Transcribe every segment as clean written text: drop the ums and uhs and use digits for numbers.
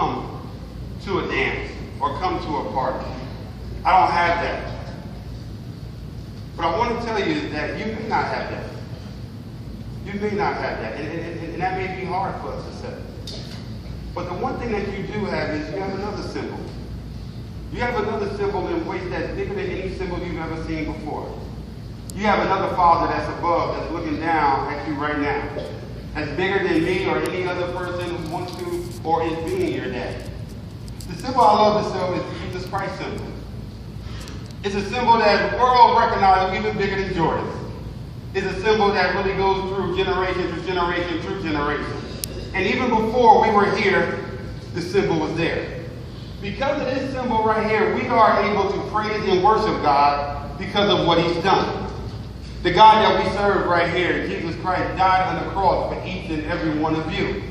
come to a dance or come to a party. I don't have that. But I want to tell you that you may not have that. You may not have that. And that may be hard for us to say. But the one thing that you do have is you have another symbol. You have another symbol in ways that's bigger than any symbol you've ever seen before. You have another Father that's above, that's looking down at you right now. That's bigger than me or any other person who wants to or is being your dad. The symbol I love to show is the Jesus Christ symbol. It's a symbol that the world recognizes even bigger than Jordan. It's a symbol that really goes through generation to generation through generation. And even before we were here, the symbol was there. Because of this symbol right here, we are able to praise and worship God because of what he's done. The God that we serve right here, Jesus Christ, died on the cross for each and every one of you.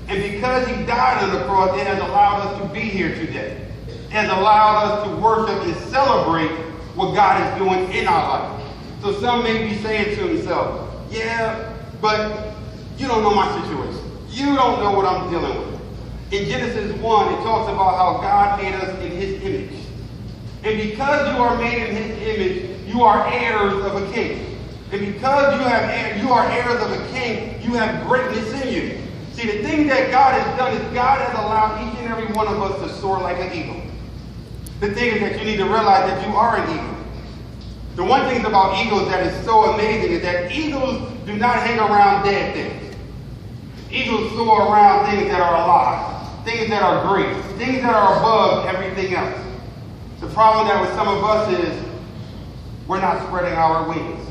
And because he died on the cross, it has allowed us to be here today. It has allowed us to worship and celebrate what God is doing in our life. So some may be saying to themselves, yeah, but you don't know my situation. You don't know what I'm dealing with. In Genesis 1, it talks about how God made us in his image. And because you are made in his image, you are heirs of a king. And because you are heirs of a king, you have greatness in you. See, the thing that God has done is God has allowed each and every one of us to soar like an eagle. The thing is that you need to realize that you are an eagle. The one thing about eagles that is so amazing is that eagles do not hang around dead things. Eagles soar around things that are alive, things that are great, things that are above everything else. The problem that with some of us is we're not spreading our wings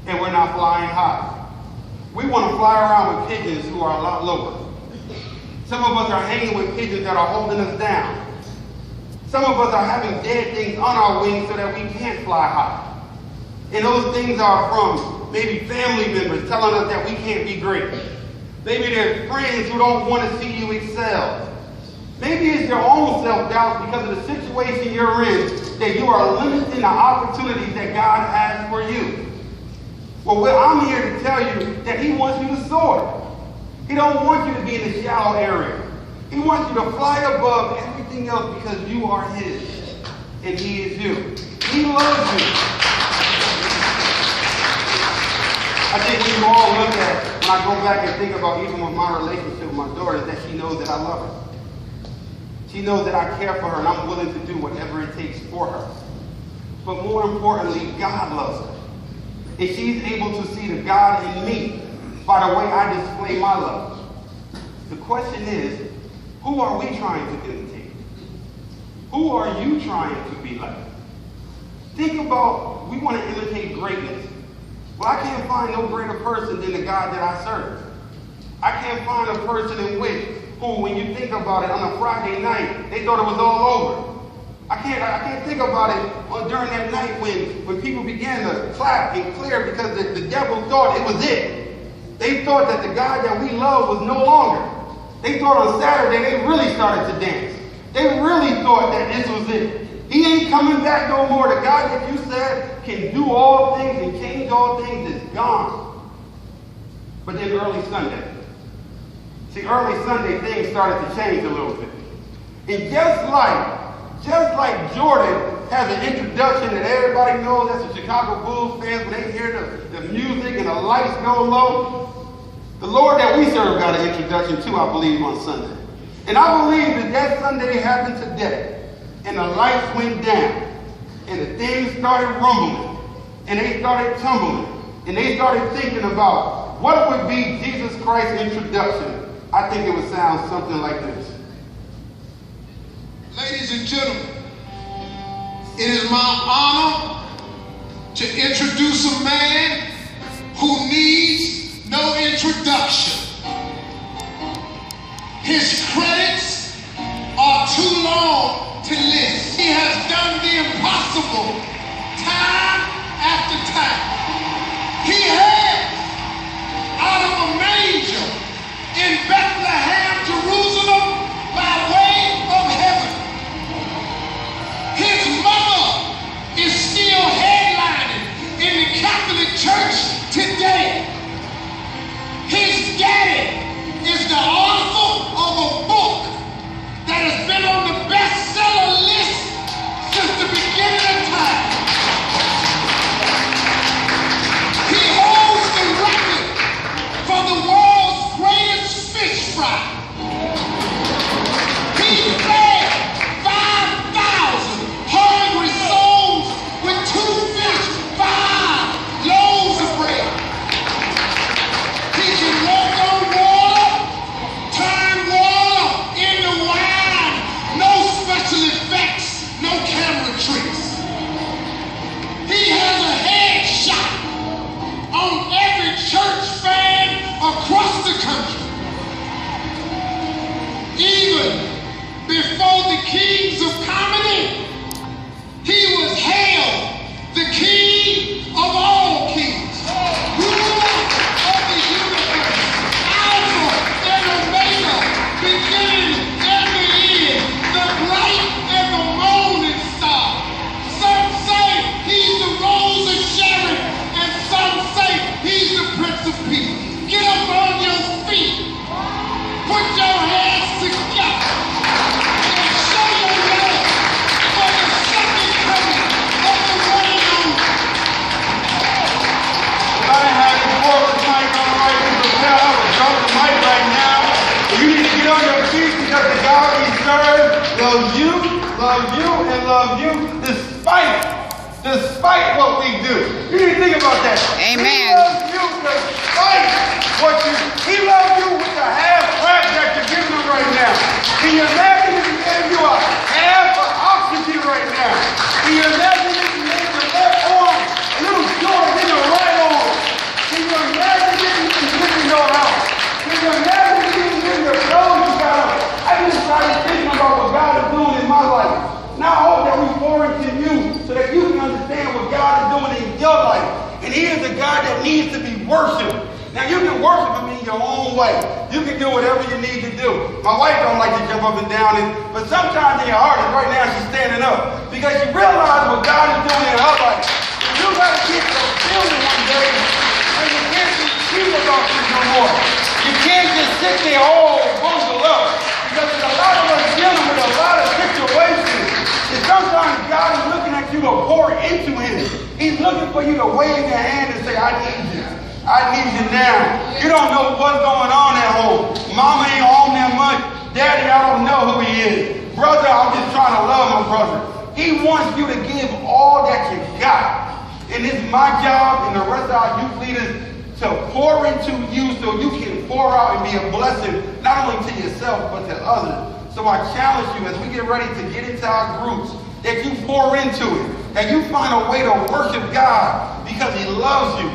and we're not flying high. We want to fly around with pigeons who are a lot lower. Some of us are hanging with pigeons that are holding us down. Some of us are having dead things on our wings so that we can't fly high. And those things are from maybe family members telling us that we can't be great. Maybe there's friends who don't want to see you excel. Maybe it's your own self-doubt because of the situation you're in that you are limiting the opportunities that God has for you. Well, I'm here to tell you that he wants you to soar. He don't want you to be in the shallow area. He wants you to fly above everything else because you are his and he is you. He loves you. I think when you all look at, when I go back and think about even with my relationship with my daughter, that she knows that I love her. She knows that I care for her and I'm willing to do whatever it takes for her. But more importantly, God loves her. And she's able to see the God in me by the way I display my love. The question is, who are we trying to imitate? Who are you trying to be like? Think about, we want to imitate greatness. Well, I can't find no greater person than the God that I serve. I can't find a person in which, who, when you think about it, on a Friday night, they thought it was all over. I can't think about it during that night when people began to clap and clear because the devil thought it was it. They thought that the God that we love was no longer. They thought on Saturday they really started to dance. They really thought that this was it. He ain't coming back no more. The God that you said can do all things and change all things is gone. But then early Sunday. See, early Sunday things started to change a little bit. And just like Jordan has an introduction that everybody knows, that's the Chicago Bulls fans, when they hear the music and the lights go low, the Lord that we serve got an introduction too, I believe, on Sunday. And I believe that Sunday happened today, and the lights went down, and the things started rumbling, and they started tumbling, and they started thinking about what would be Jesus Christ's introduction. I think it would sound something like this. Ladies and gentlemen, it is my honor to introduce a man who needs no introduction. His credits are too long to list. He has done the impossible time after time. He has, out of a manger in Bethlehem, Jerusalem, by way of heaven. His mother is still headlining in the Catholic Church today. His daddy is the author of a book because the God we serve loves you, and loves you despite what we do. You need to think about that. Amen. He loves you despite what you do. He loves you with the half breath that you're giving him right now. Can you imagine if he gave you a half of oxygen right now? Can you imagine if he made the left arm a little shorter than the right arm? Can you imagine if he was giving your house? Can you imagine if he was giving your clothes you got on? I just started thinking about what God is doing in my life. Now I hope that we pour into you so that you can understand what God is doing in your life. And he is a God that needs to be worshipped. Now you can worship him in your own way. You can do whatever you need to do. My wife don't like to jump up and down, but sometimes in your heart, and right now she's standing up because she realized what God is doing in her life. And you got to get your feeling one day, and you can't just think about this no more. You can't just sit there all bundled up because there's a lot of us dealing with a lot of situations. And sometimes God is looking at you to pour into him. He's looking for you to wave your hand and say, I need you. I need you now. You don't know what's going on at home. Mama ain't home that much. Daddy, I don't know who he is. Brother, I'm just trying to love my brother. He wants you to give all that you got. And it's my job and the rest of our youth leaders to pour into you so you can pour out and be a blessing, not only to yourself, but to others. So I challenge you as we get ready to get into our groups, that you pour into it, that you find a way to worship God because he loves you.